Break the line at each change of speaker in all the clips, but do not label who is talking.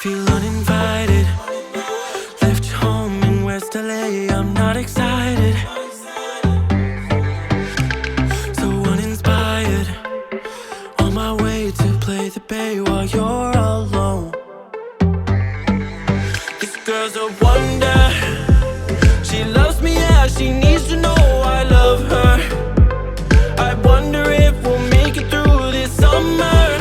Feel uninvited. Left home in West LA, I'm not excited. So uninspired. On my way to play the bay while you're alone. This girl's a wonder. She loves me, yeah, she needs to know I love her. I wonder if we'll make it through this summer.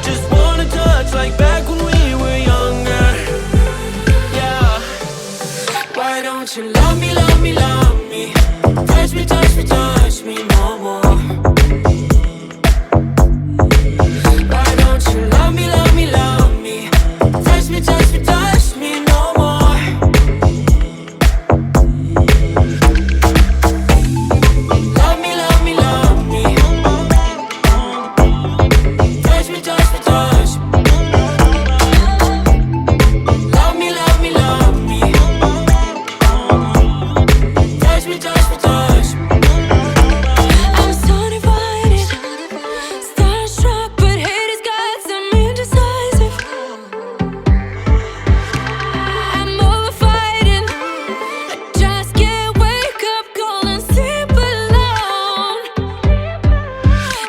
Just wanna touch like back when we were younger. Yeah. Why don't you love me, love me, love me? Touch me, touch me, touch me no more. Why don't you love me, love me, love me? Touch me, touch me, touch me no more. Love me, love me, love me. Touch me, touch me, touch me. Love me, love me, love me. Touch me, touch me, touch me.
I'm so divided, starstruck, but hate has got some indecisive. I'm over fighting, I just can't wake up cold and sleep alone.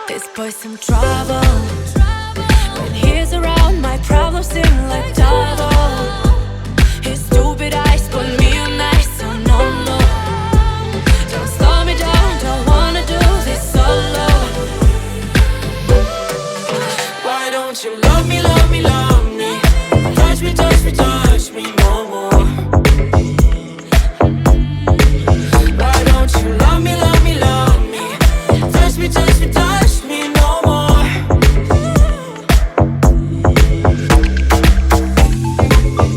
This boy's some trouble. When he's around, my problems seem like double. His stupid eyes put me on ice, so no, no. Don't slow me down, don't wanna do this solo.
Why don't you love me, love me, love me? Touch me, touch me, touch me no more. Why don't you love me, love me, love me? Touch me, touch me, touch me no more.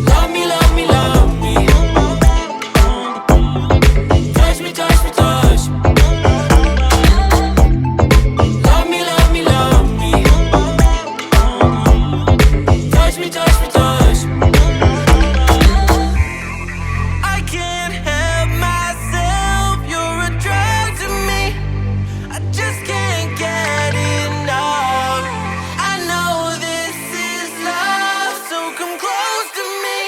Love me, love me, love me. Touch me, touch me, touch me. Love me, love me, love me. Touch me, touch me, touch me. I can't help myself, you're a drug to me. I just can't get enough. I know this is love, so come close to me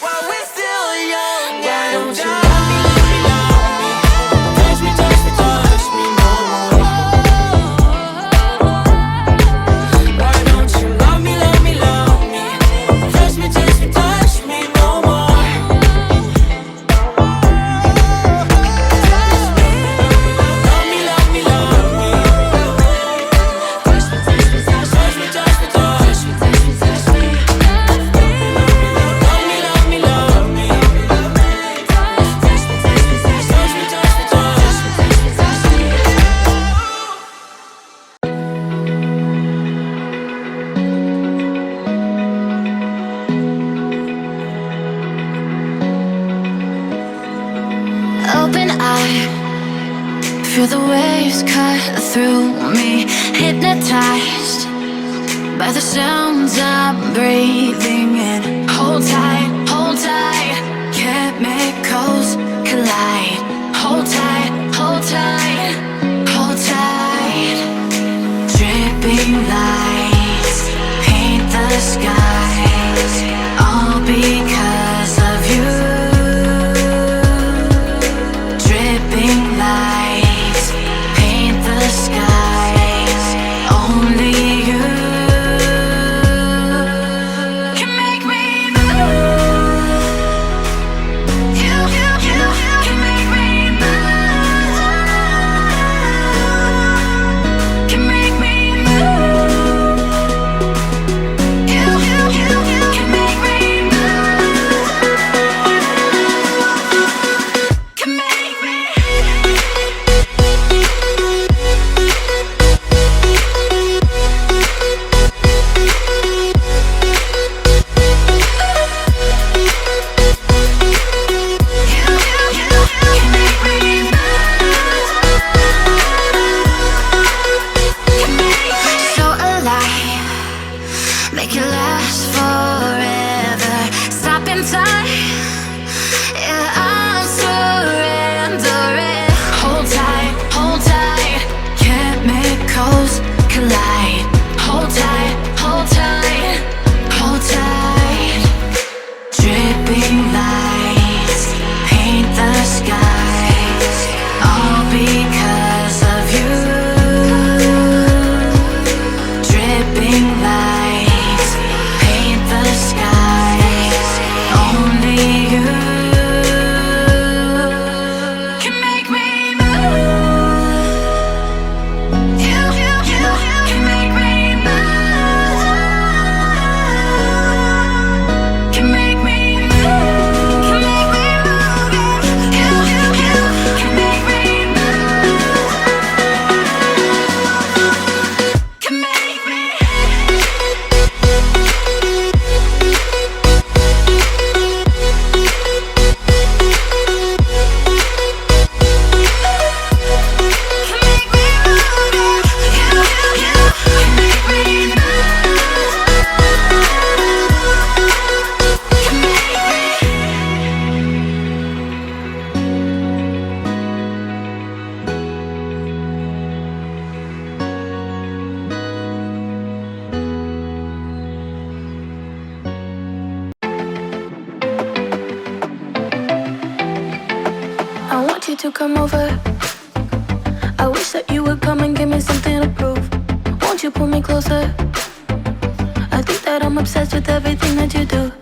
while we're still young. Why don't you love me, love me, love me? Touch me, touch me, touch me no more. Why don't you love me, love me, love me? Touch me, touch me, touch me no more. Love me, love me, love me. Touch me, touch me, touch me, touch me, touch me, touch me, touch me. Love me, love me, love me. Touch me, touch me, touch me, touch me, touch me, touch me, touch me.
Open eye, feel the waves cut through me. Hypnotized by the sounds I'm breathing in. Hold tight, hold tight. Chemicals collide. Hold tight, hold tight, hold tight. Dripping lights paint the skies, all because of you. Dripping lights paint the skies, only you can make me move. You can make me move. come over? I wish that you would come and give me something to prove. Won't you pull me closer? I think that I'm obsessed with everything that you do.